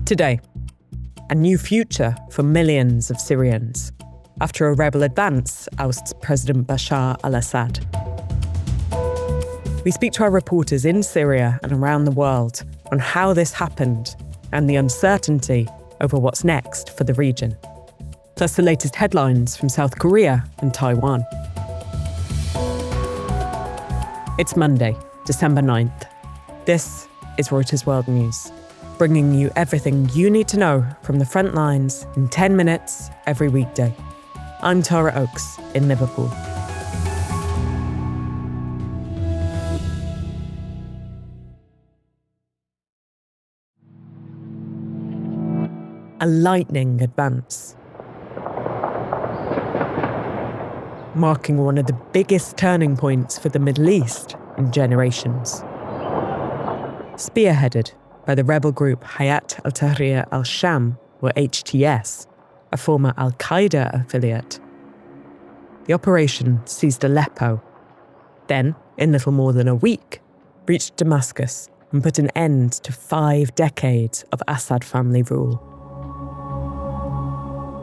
Today, a new future for millions of Syrians after a rebel advance ousts President Bashar al-Assad. We speak to our reporters in Syria and around the world on how this happened and the uncertainty over what's next for the region. Plus the latest headlines from South Korea and Taiwan. It's Monday, December 9th. This is Reuters World News, bringing you everything you need to know from the front lines in 10 minutes every weekday. I'm Tara Oakes in Liverpool. A lightning advance, marking one of the biggest turning points for the Middle East in generations. Spearheaded by the rebel group Hayat al-Tahrir al-Sham, or HTS, a former al-Qaeda affiliate. The operation seized Aleppo, then, in little more than a week, reached Damascus and put an end to 5 decades of Assad family rule.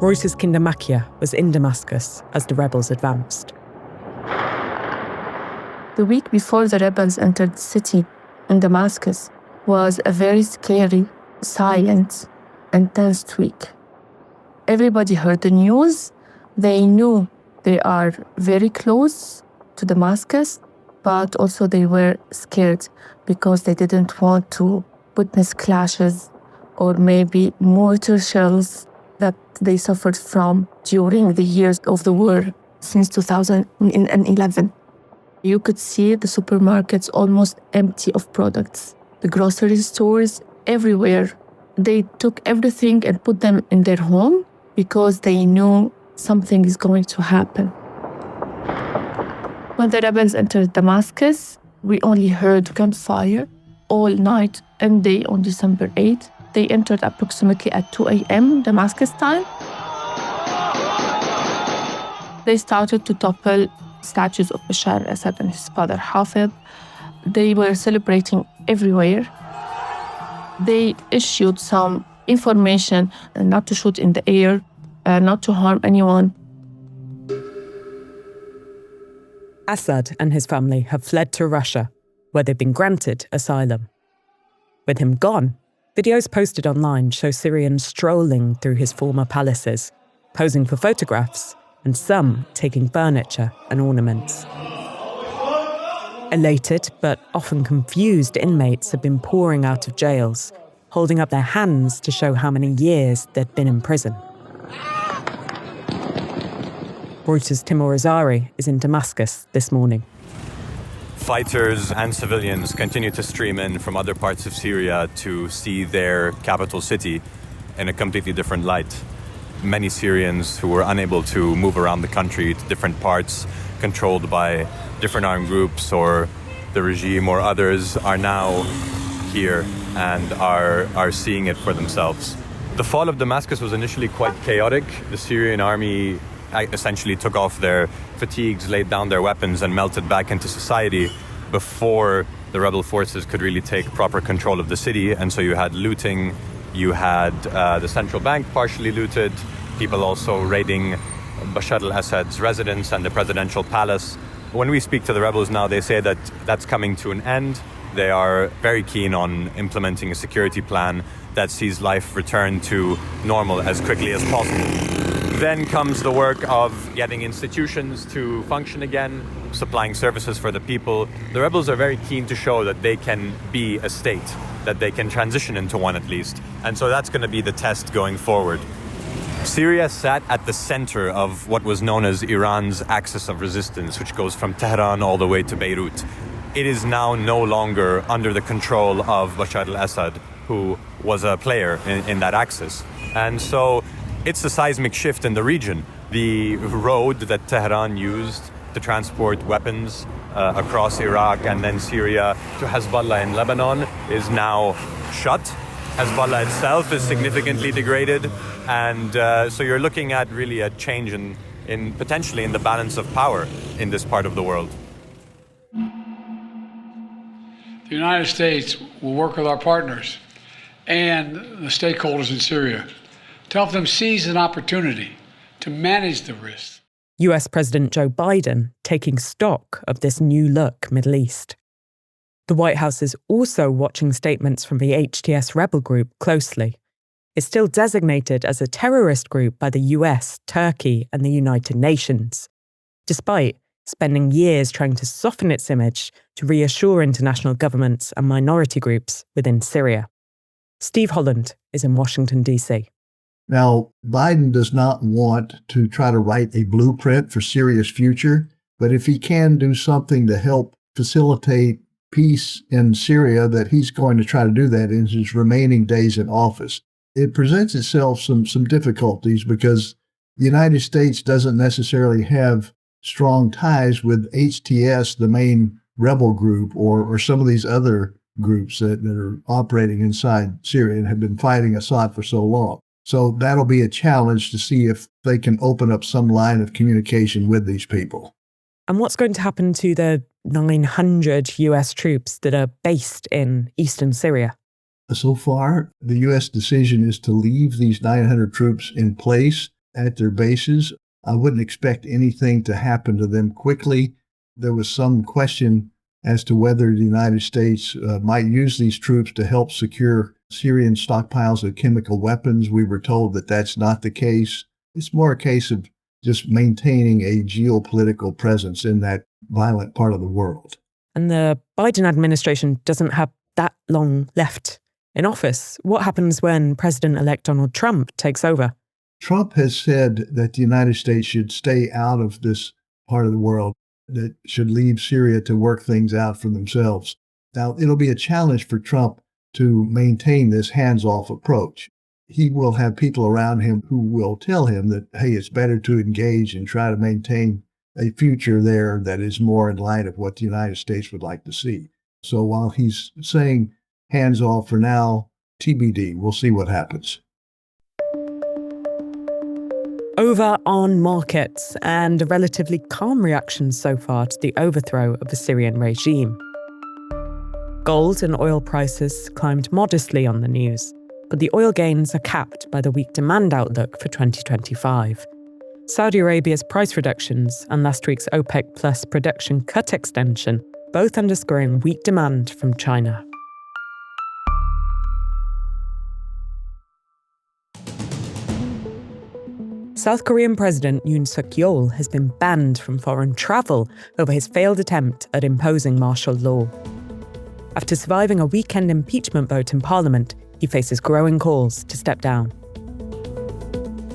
Reuters' Kinder Makia was in Damascus as the rebels advanced. The week before the rebels entered the city in Damascus was a very scary, silent, and tense week. Everybody heard the news. They knew they are very close to Damascus, but also they were scared because they didn't want to witness clashes or maybe mortar shells that they suffered from during the years of the war since 2011. You could see the supermarkets almost empty of products. The grocery stores everywhere. They took everything and put them in their home because they knew something is going to happen. When the rebels entered Damascus, we only heard gunfire all night and day on December 8th. They entered approximately at 2 a.m. Damascus time. They started to topple statues of Bashar al-Assad and his father Hayat. They were celebrating everywhere. They issued some information not to shoot in the air, not to harm anyone. Assad and his family have fled to Russia, where they've been granted asylum. With him gone, videos posted online show Syrians strolling through his former palaces, posing for photographs, and some taking furniture and ornaments. Elated but often confused inmates have been pouring out of jails, holding up their hands to show how many years they'd been in prison. Reuters' Timur Azari is in Damascus this morning. Fighters and civilians continue to stream in from other parts of Syria to see their capital city in a completely different light. Many Syrians who were unable to move around the country to different parts controlled by different armed groups or the regime or others are now here and are seeing it for themselves. The fall of Damascus was initially quite chaotic. The Syrian army essentially took off their fatigues, laid down their weapons and melted back into society before the rebel forces could really take proper control of the city. And so you had looting, you had the central bank partially looted, people also raiding Bashar al-Assad's residence and the presidential palace. When we speak to the rebels now, they say that that's coming to an end. They are very keen on implementing a security plan that sees life return to normal as quickly as possible. Then comes the work of getting institutions to function again, supplying services for the people. The rebels are very keen to show that they can be a state, that they can transition into one at least. And so that's going to be the test going forward. Syria sat at the center of what was known as Iran's axis of resistance, which goes from Tehran all the way to Beirut. It is now no longer under the control of Bashar al-Assad, who was a player in that axis. And so it's a seismic shift in the region. The road that Tehran used to transport weapons across Iraq and then Syria to Hezbollah in Lebanon is now shut. Hezbollah itself is significantly degraded. And so you're looking at really a change in potentially in the balance of power in this part of the world. The United States will work with our partners and the stakeholders in Syria to help them seize an opportunity to manage the risks. US President Joe Biden taking stock of this new look Middle East. The White House is also watching statements from the HTS rebel group closely. It's still designated as a terrorist group by the US, Turkey, and the United Nations, despite spending years trying to soften its image to reassure international governments and minority groups within Syria. Steve Holland is in Washington, D.C. Now, Biden does not want to try to write a blueprint for Syria's future, but if he can do something to help facilitate peace in Syria, that he's going to try to do that in his remaining days in office. It presents itself some difficulties because the United States doesn't necessarily have strong ties with HTS, the main rebel group, or some of these other groups that are operating inside Syria and have been fighting Assad for so long. So that'll be a challenge to see if they can open up some line of communication with these people. And what's going to happen to the 900 US troops that are based in eastern Syria? So far, the U.S. decision is to leave these 900 troops in place at their bases. I wouldn't expect anything to happen to them quickly. There was some question as to whether the United States might use these troops to help secure Syrian stockpiles of chemical weapons. We were told that that's not the case. It's more a case of just maintaining a geopolitical presence in that violent part of the world. And the Biden administration doesn't have that long left in office. What happens when President-elect Donald Trump takes over? Trump has said that the United States should stay out of this part of the world, that should leave Syria to work things out for themselves. Now, it'll be a challenge for Trump to maintain this hands-off approach. He will have people around him who will tell him that, hey, it's better to engage and try to maintain a future there that is more in line of what the United States would like to see. So while he's saying hands off for now, TBD, we'll see what happens. Over on markets and a relatively calm reaction so far to the overthrow of the Syrian regime. Gold and oil prices climbed modestly on the news, but the oil gains are capped by the weak demand outlook for 2025. Saudi Arabia's price reductions and last week's OPEC Plus production cut extension both underscoring weak demand from China. South Korean President Yoon Suk-yeol has been banned from foreign travel over his failed attempt at imposing martial law. After surviving a weekend impeachment vote in Parliament, he faces growing calls to step down.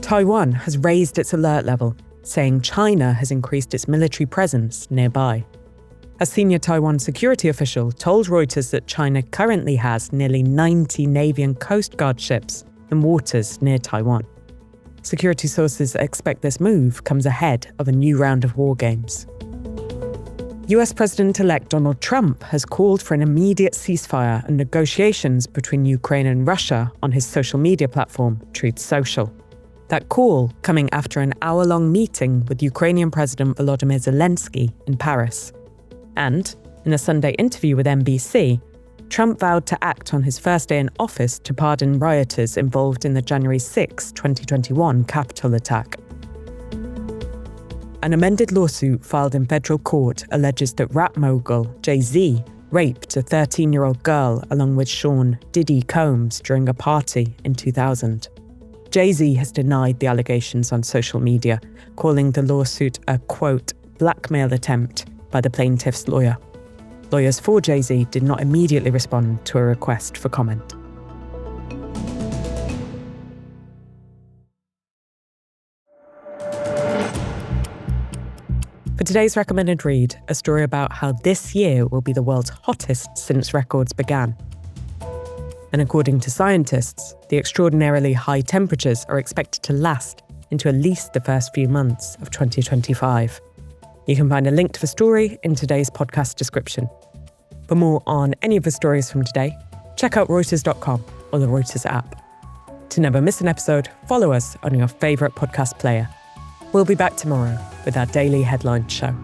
Taiwan has raised its alert level, saying China has increased its military presence nearby. A senior Taiwan security official told Reuters that China currently has nearly 90 Navy and Coast Guard ships in waters near Taiwan. Security sources expect this move comes ahead of a new round of war games. US President-elect Donald Trump has called for an immediate ceasefire and negotiations between Ukraine and Russia on his social media platform, Truth Social. That call coming after an hour-long meeting with Ukrainian President Volodymyr Zelensky in Paris. And, in a Sunday interview with NBC, Trump vowed to act on his first day in office to pardon rioters involved in the January 6, 2021 Capitol attack. An amended lawsuit filed in federal court alleges that rap mogul Jay-Z raped a 13-year-old girl along with Sean Diddy Combs during a party in 2000. Jay-Z has denied the allegations on social media, calling the lawsuit a, quote, blackmail attempt by the plaintiff's lawyer. Lawyers for Jay-Z did not immediately respond to a request for comment. For today's recommended read, a story about how this year will be the world's hottest since records began. And according to scientists, the extraordinarily high temperatures are expected to last into at least the first few months of 2025. You can find a link to the story in today's podcast description. For more on any of the stories from today, check out Reuters.com or the Reuters app. To never miss an episode, follow us on your favourite podcast player. We'll be back tomorrow with our daily headline show.